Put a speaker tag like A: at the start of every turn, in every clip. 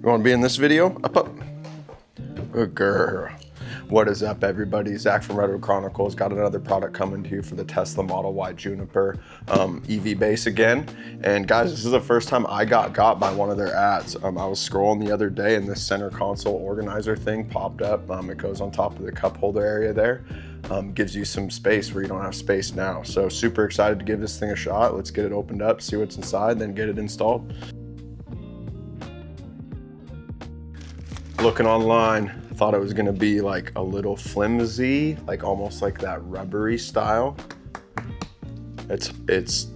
A: You want to be in this video? Up. Good girl. What is up, everybody? Zach from Retro Chronicles. Got another product coming to you for the Tesla Model Y Juniper EVBASE again. And guys, this is the first time I got by one of their ads. I was scrolling the other day and this center console organizer thing popped up. It goes on top of the cup holder area there. Gives you some space where you don't have space now. So super excited to give this thing a shot. Let's get it opened up, see what's inside, then get it installed. Looking online, thought it was gonna be like a little flimsy, like almost like that rubbery style. It's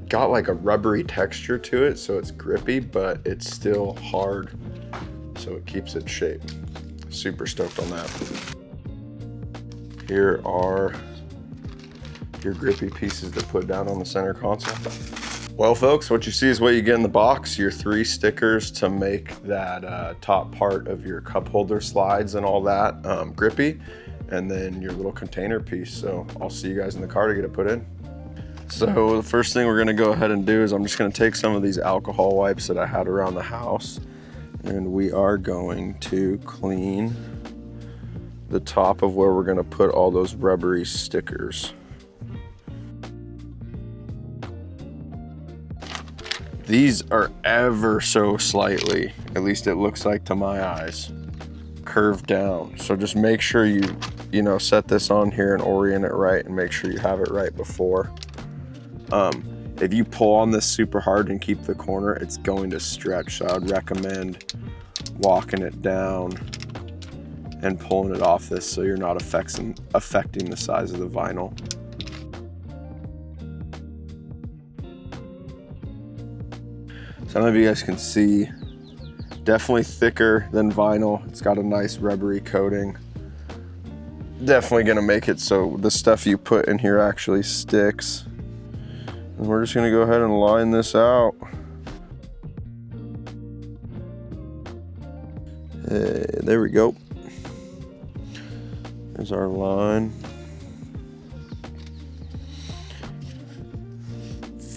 A: got like a rubbery texture to it, so it's grippy, but it's still hard, so it keeps its shape. Super stoked on that. Here are your grippy pieces to put down on the center console. Well, folks, what you see is what you get in the box. Your 3 stickers to make that top part of your cup holder slides and all that grippy, and then your little container piece. So I'll see you guys in the car to get it put in. So the first thing we're gonna go ahead and do is I'm just gonna take some of these alcohol wipes that I had around the house, and we are going to clean the top of where we're gonna put all those rubbery stickers. These are ever so slightly, at least it looks like to my eyes, curved down. So just make sure you set this on here and orient it right and make sure you have it right before. If you pull on this super hard and keep the corner, it's going to stretch. So I'd recommend walking it down and pulling it off this so you're not affecting the size of the vinyl. I don't know if you guys can see, definitely thicker than vinyl. It's got a nice rubbery coating. Definitely gonna make it so the stuff you put in here actually sticks. And we're just gonna go ahead and line this out. There we go. There's our line.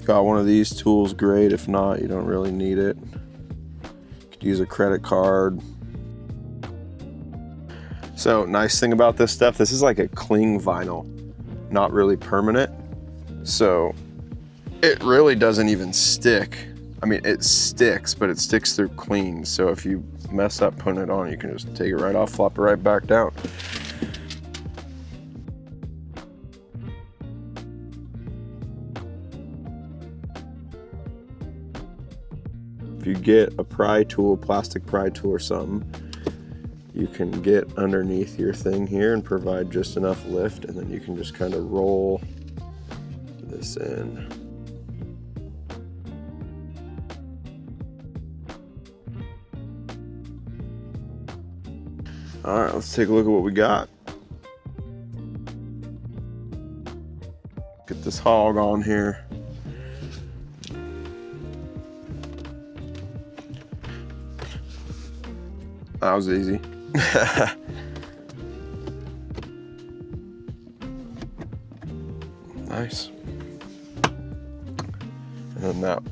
A: Got one of these tools, great. If not, you don't really need it. You could use a credit card. So nice thing about this stuff, this is like a cling vinyl, not really permanent. So it really doesn't even stick. I mean, it sticks, but it sticks through clean. So if you mess up putting it on, you can just take it right off, flop it right back down. If you get a pry tool, plastic pry tool or something, you can get underneath your thing here and provide just enough lift, and then you can just kind of roll this in. All right, let's take a look at what we got. Get this hog on here. That was easy. Nice. And then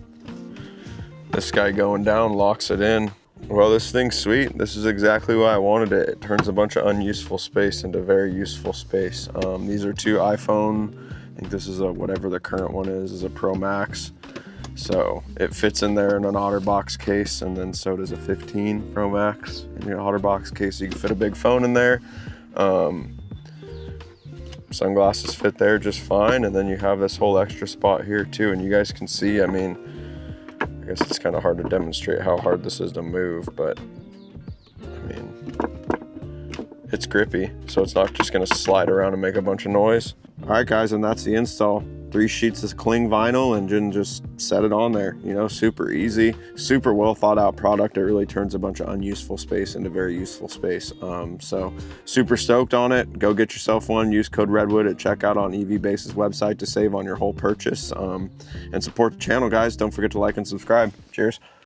A: this guy going down locks it in. Well, this thing's sweet. This is exactly why I wanted it. It turns a bunch of unuseful space into very useful space. These are 2 iPhone. I think this is whatever the current one is a Pro Max. So it fits in there in an OtterBox case, and then so does a 15 Pro Max in your OtterBox case. So you can fit a big phone in there. Sunglasses fit there just fine, and then you have this whole extra spot here too. And you guys can see, I mean, I guess it's kind of hard to demonstrate how hard this is to move, but I mean, it's grippy, so it's not just gonna slide around and make a bunch of noise. All right, guys, and that's the install. 3 sheets of cling vinyl and then just set it on there. Super easy, super well thought out product. It really turns a bunch of unuseful space into very useful space. So super stoked on it. Go get yourself one. Use code Redwood at checkout on EVBASE's website to save on your whole purchase. And support the channel, guys. Don't forget to like and subscribe. Cheers.